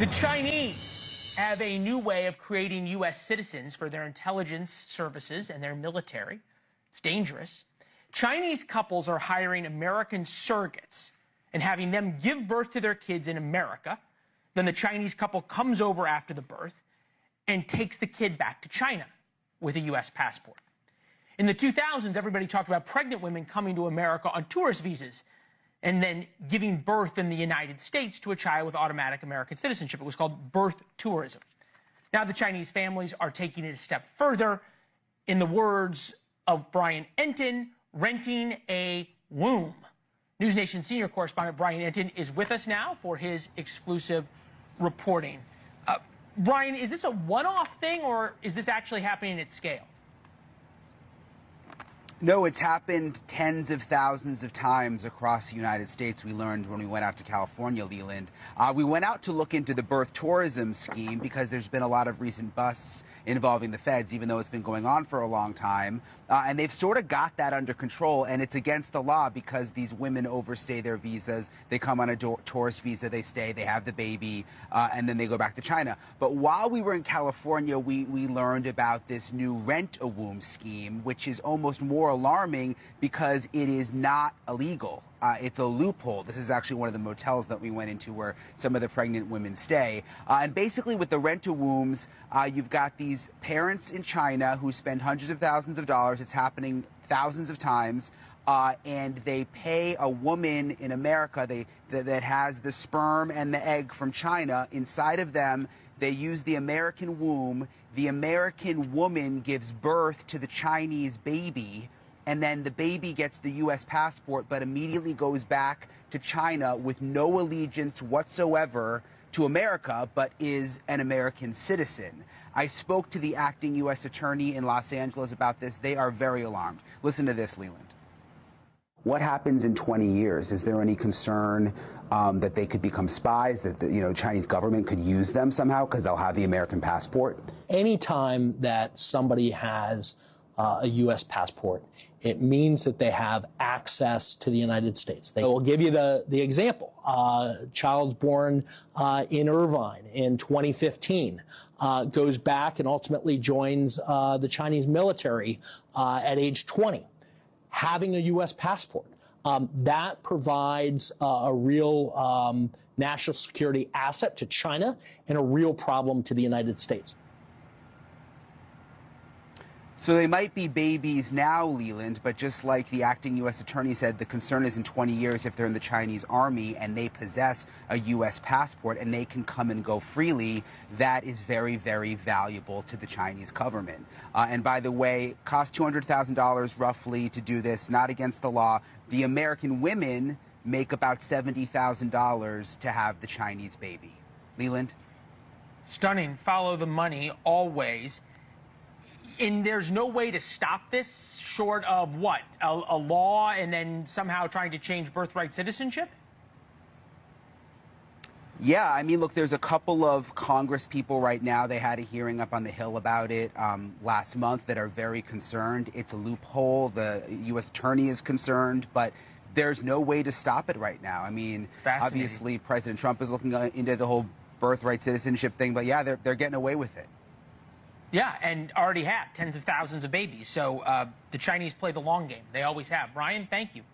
The Chinese have a new way of creating U.S. citizens for their intelligence services and their military. It's dangerous. Chinese couples are hiring American surrogates and having them give birth to their kids in America. Then the Chinese couple comes over after the birth and takes the kid back to China with a U.S. passport. In the 2000s, everybody talked about pregnant women coming to America on tourist visas and then giving birth in the United States to a child with automatic American citizenship. It was called birth tourism. Now the Chinese families are taking it a step further. In the words of Brian Entin, renting a womb. News Nation senior correspondent Brian Entin is with us now for his exclusive reporting. Brian, is this a one-off thing, or is this actually happening at scale? No, it's happened tens of thousands of times across the United States. We learned when we went out to California, Leland. We went out to look into the birth tourism scheme because there's been a lot of recent busts involving the feds, even though it's been going on for a long time. And they've sort of got that under control, and it's against the law because these women overstay their visas. They come on a tourist visa, they stay, they have the baby, and then they go back to China. But while we were in California, we learned about this new rent-a-womb scheme, which is almost more alarming because it is not illegal. It's a loophole. This is actually one of the motels that we went into where some of the pregnant women stay. And basically with the rent-a-wombs, you've got these parents in China who spend hundreds of thousands of dollars. It's happening thousands of times. And they pay a woman in America that has the sperm and the egg from China inside of them. They use the American womb. The American woman gives birth to the Chinese baby. And then the baby gets the U.S. passport, but immediately goes back to China with no allegiance whatsoever to America, but is an American citizen. I spoke to the acting U.S. attorney in Los Angeles about this. They are very alarmed. Listen to this, Leland. What happens in 20 years? Is there any concern that they could become spies, that the Chinese government could use them somehow because they'll have the American passport? Anytime that somebody has a U.S. passport, it means that they have access to the United States. They will give you the example. Child's born in Irvine in 2015, goes back and ultimately joins the Chinese military at age 20, having a U.S. passport. That provides a real national security asset to China and a real problem to the United States. So they might be babies now, Leland, but just like the acting U.S. attorney said, the concern is in 20 years if they're in the Chinese army and they possess a U.S. passport and they can come and go freely, that is very, very valuable to the Chinese government. And by the way, costs $200,000 roughly to do this, not against the law. The American women make about $70,000 to have the Chinese baby. Leland? Stunning. Follow the money always. And there's no way to stop this short of what? A law and then somehow trying to change birthright citizenship? Yeah, I mean, look, there's a couple of Congress people right now. They had a hearing up on the Hill about it last month that are very concerned. It's a loophole. The U.S. attorney is concerned, but there's no way to stop it right now. I mean, obviously, President Trump is looking into the whole birthright citizenship thing, but yeah, they're getting away with it. Yeah, and already have tens of thousands of babies. So the Chinese play the long game. They always have. Brian, thank you.